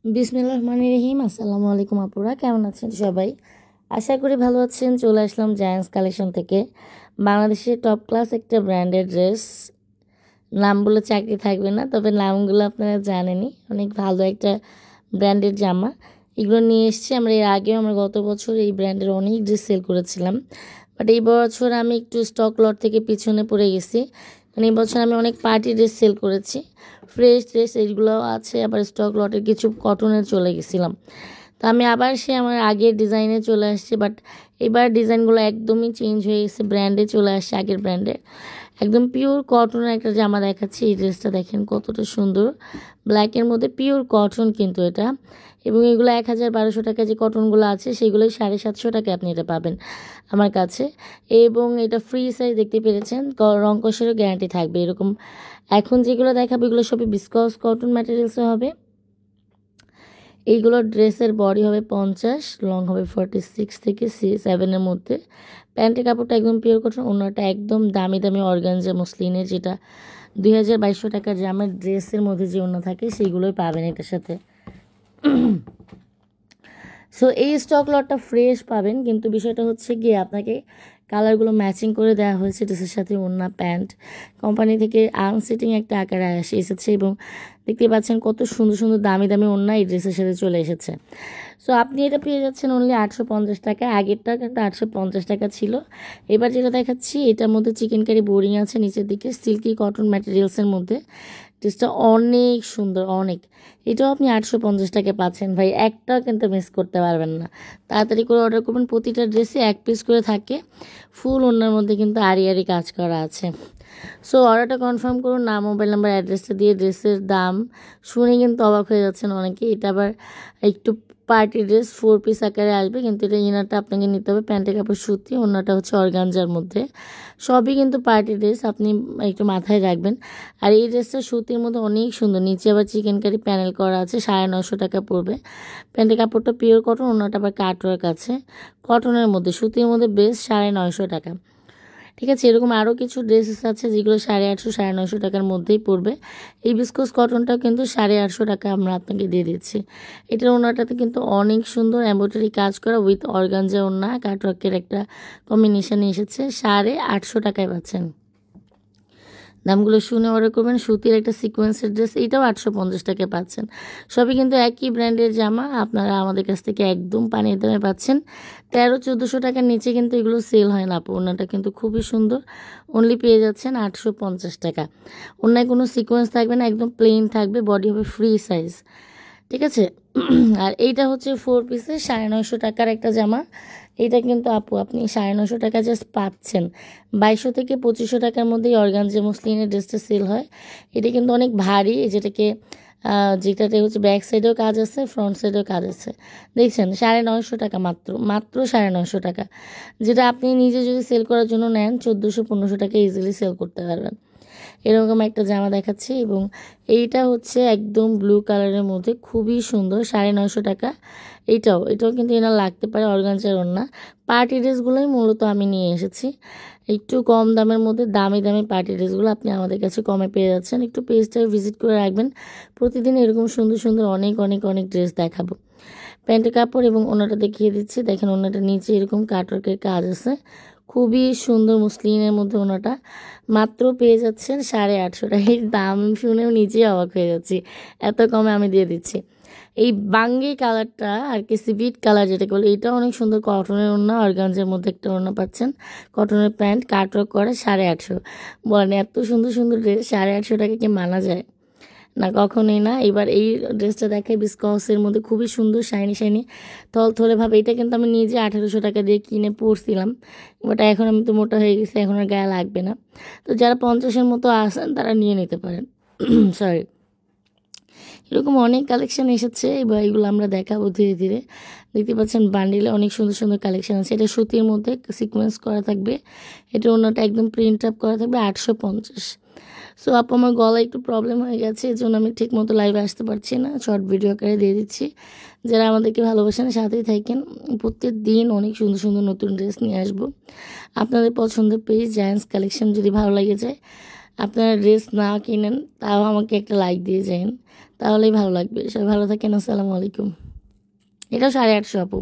বিসমিল্লাহির রহমানির রহিম। আসসালামু আলাইকুম আপুরা, কেমন আছেন সবাই? আশা করি ভালো আছেন। চলে আসলাম জায়ান্টস কালেকশন থেকে। বাংলাদেশের টপ ক্লাস একটা ব্র্যান্ডের ড্রেস, নাম বলে চাকরি থাকবে না, তবে নামগুলো আপনারা জানেনই। অনেক ভালো একটা ব্র্যান্ডের জামা এগুলো নিয়ে এসেছি আমরা। এর আগেও আমরা গত বছর এই ব্র্যান্ডের অনেক ড্রেস সেল করেছিলাম, বাট এই বছর আমি একটু স্টক লট থেকে পিছনে পড়ে গেছি। কারণ এই বছর আমি অনেক পার্টি ড্রেস সেল করেছি, ফ্রেশ ড্রেস এইগুলোও আছে, আবার স্টক লটের কিছু কটনের চলে গেছিলাম। তো আমি আবার আমার আগের ডিজাইনে চলে আসছি, বাট এবার ডিজাইনগুলো একদমই চেঞ্জ হয়ে গেছে, ব্র্যান্ডে চলে আসছে, আগের ব্র্যান্ডে। একদম পিওর কটনের একটা জামা দেখাচ্ছি। এই ড্রেসটা দেখেন কতটা সুন্দর, ব্ল্যাকের মধ্যে পিওর কটন কিন্তু এটা। এবং এগুলো 1000-1200 টাকা যে কটনগুলো আছে সেগুলোই 750 টাকায় আপনি এটা পাবেন আমার কাছে। এবং এটা ফ্রি সাইজ, দেখতে পেরেছেন, রং কষেরও গ্যারান্টি থাকবে। এরকম এখন যেগুলো দেখাবো এগুলো সবই বিসকস কটন ম্যাটেরিয়ালসে হবে। এইগুলোর ড্রেসের বডি হবে 50, লং হবে 46 থেকে 7-এর মধ্যে। প্যান্টের কাপড়টা একদম পিওর কটন, অন্যটা একদম দামি দামি অর্গানজা মসলিনের, যেটা 2200 টাকার জামের ড্রেসের মধ্যে যে অন্য থাকে সেইগুলোই পাবেন এটার সাথে। সো এই স্টক লটটা ফ্রেশ পাবেন, কিন্তু বিষয়টা হচ্ছে গিয়ে আপনাকে কালারগুলো ম্যাচিং করে দেওয়া হয়েছে ড্রেসের সাথে। ওড়না প্যান্ট কোম্পানি থেকে আনসিটিং একটা আকারে এসেছে, এবং দেখতে পাচ্ছেন কত সুন্দর সুন্দর দামি দামি ওড়না এই ড্রেসের সাথে চলে এসেছে। সো আপনি এটা পেয়ে যাচ্ছেন অনলি 850 টাকা। আগেরটা কিন্তু 850 টাকা ছিল। এবার যেটা দেখাচ্ছি এটার মধ্যে চিকেন কারি বোরিং আছে নিচের দিকে, সিল্কি কটন ম্যাটেরিয়ালসের মধ্যে। ড্রেসটা অনেক সুন্দর, অনেক। এটাও আপনি 850 টাকায় পাচ্ছেন ভাই, একটাও কিন্তু মিস করতে পারবেন না। তাড়াতাড়ি করে অর্ডার করবেন। প্রতিটা ড্রেসে 1 পিস করে থাকে, ফুল ওড়নার মধ্যে কিন্তু আড়ি আড়ি কাজ করা আছে। সো অর্ডারটা কনফার্ম করুন, নাম, মোবাইল নাম্বার, অ্যাড্রেসটা দিয়ে। ড্রেসের দাম শুনে কিন্তু অবাক হয়ে যাচ্ছেন অনেকে। এটা আবার একটু পার্টি ড্রেস, 4 পিস আকারে আসবে, কিন্তু এটা ইনারটা আপনাকে নিতে হবে প্যান্টের কাপড় সুতি, অন্যটা হচ্ছে অর্গানজার মধ্যে। সবই কিন্তু পার্টি ড্রেস, আপনি একটু মাথায় রাখবেন। আর এই ড্রেসটা সুতির মধ্যে অনেক সুন্দর, নিচে আবার চিকেন কারি প্যানেল করা আছে, 950 টাকা পড়বে। প্যান্টের কাপড়টা পিওর কটন, অন্যটা আবার কাটওয়ার্ক আছে, কটনের মধ্যে, সুতির মধ্যে বেস্ট, 950 টাকা। ঠিক আছে, এরকম আরও কিছু ড্রেসেস আছে যেগুলো 850 950 টাকার মধ্যেই পড়বে। এই বিস্কোস কটনটাও কিন্তু 850 টাকা আমরা আপনাকে দিয়ে দিচ্ছি। এটার ওনাটাতে কিন্তু অনেক সুন্দর এমব্রয়ডারি কাজ করা উইথ অর্গানজা ওড়না, কাটওয়ার্কের একটা কম্বিনেশানে এসেছে। 850 টাকায় পাচ্ছেন। দামগুলো শুনে অর্ডার করবেন। সুতির একটা সিকোয়েন্সের ড্রেস, এইটাও 850 টাকায় পাচ্ছেন। সবই কিন্তু একই ব্র্যান্ডের জামা, আপনারা আমাদের কাছ থেকে একদম পানির দামে পাচ্ছেন। 1300-1400 টাকার নিচে কিন্তু এগুলো সেল হয় না আপু। ওড়নাটা কিন্তু খুবই সুন্দর, অনলি পেয়ে যাচ্ছেন 850 টাকা। ওড়নায় কোনো সিকোয়েন্স থাকবে না, একদম প্লেন থাকবে, বডি হবে ফ্রি সাইজ। ঠিক আছে। আর এইটা হচ্ছে 4 পিসের 950 টাকার একটা জামা। এইটা কিন্তু আপু আপনি 950 টাকা জাস্ট পাচ্ছেন। 2200 থেকে 2500 টাকার মধ্যেই অর্গানজা মসলিনের ড্রেসটা সেল হয়। এটা কিন্তু অনেক ভারী, যেটাতে হচ্ছে ব্যাক সাইডেও কাজ আছে, ফ্রন্ট সাইডেও কাজ আছে। দেখছেন 950 টাকা, মাত্র মাত্র 950 টাকা। যেটা আপনি নিজে যদি সেল করার জন্য নেন 1400-1500 টাকা ইজিলি সেল করতে পারবেন। এরকম একটা জামা দেখাচ্ছি, এবং এইটা হচ্ছে একদম ব্লু কালারের মধ্যে, খুবই সুন্দর, 950 টাকা। এটাও কিন্তু এনার লাগতে পারে, অর্গানজার ওড়না। পার্টি ড্রেসগুলোই মূলত আমি নিয়ে এসেছি একটু কম দামের মধ্যে। দামি দামি পার্টি ড্রেসগুলো আপনি আমাদের কাছে কমে পেয়ে যাচ্ছেন। একটু পেজটা ভিজিট করে রাখবেন, প্রতিদিন এরকম সুন্দর সুন্দর অনেক অনেক অনেক ড্রেস দেখাবো। প্যান্টের কাপড় এবং ওনাটা দেখিয়ে দিচ্ছি। দেখেন ওনাটা নিচে এরকম কাটওয়ার্কের কাজ আছে, খুবই সুন্দর মসলিনের মধ্যে। ওনাটা মাত্র পেয়ে যাচ্ছেন 850 টাকা। এর দাম শুনেও নিজেই অবাক হয়ে যাচ্ছি, এত কমে আমি দিয়ে দিচ্ছি। এই বাঙ্গি কালারটা আর কি, সিভিট কালার যেটা বলে, এটা অনেক সুন্দর, কটনের ওড়না, অর্গানজার মধ্যে একটা ওড়না পাচ্ছেন, কটনের প্যান্ট, কাটওয়ার্ক করা, 850। বলেন এত সুন্দর সুন্দর ড্রেস 850 টাকা কি মানা যায়? না, কখনোই না। এবার এই ড্রেসটা দেখাই, বিস্কসের মধ্যে, খুবই সুন্দর, শাইনি শাইনি, থলথলে ভাবে। এটা কিন্তু আমি নিজে 1800 টাকা দিয়ে কিনে পরছিলাম, বাট এখন আমি তো মোটা হয়ে গেছি, এখন আর গায়ে লাগবে না। তো যারা 50-এর মতো আসেন তারা নিয়ে নিতে পারেন। সরি। এরকম অনেক কালেকশান এসেছে, এবার এগুলো আমরা দেখাবো ধীরে ধীরে। দেখতে পাচ্ছেন বান্ডিলে অনেক সুন্দর সুন্দর কালেকশান আছে। এটা সুতির মধ্যে সিকোয়েন্স করা থাকবে, এটা অন্যটা একদম প্রিন্ট আপ করা থাকবে, 850। সো আপু আমার গলায় একটু প্রবলেম হয়ে গেছে, এই জন্য আমি ঠিক মতো লাইভে আসতে পারছি না, শর্ট ভিডিও আকারে দিয়ে দিচ্ছি। যারা আমাদেরকে ভালোবাসেন সাথেই থাকেন, প্রত্যেক দিন অনেক সুন্দর সুন্দর নতুন ড্রেস নিয়ে আসবো। আপনাদের পছন্দের পেজ জায়ান্টস কালেকশন যদি ভালো লাগে যায়, আপনারা ড্রেস না কিনেন তাও আমাকে একটা লাইক দিয়ে যান, তাহলেই ভালো লাগবে। সবাই ভালো থাকেন, আসসালামু আলাইকুম। এটাও 850 আপু।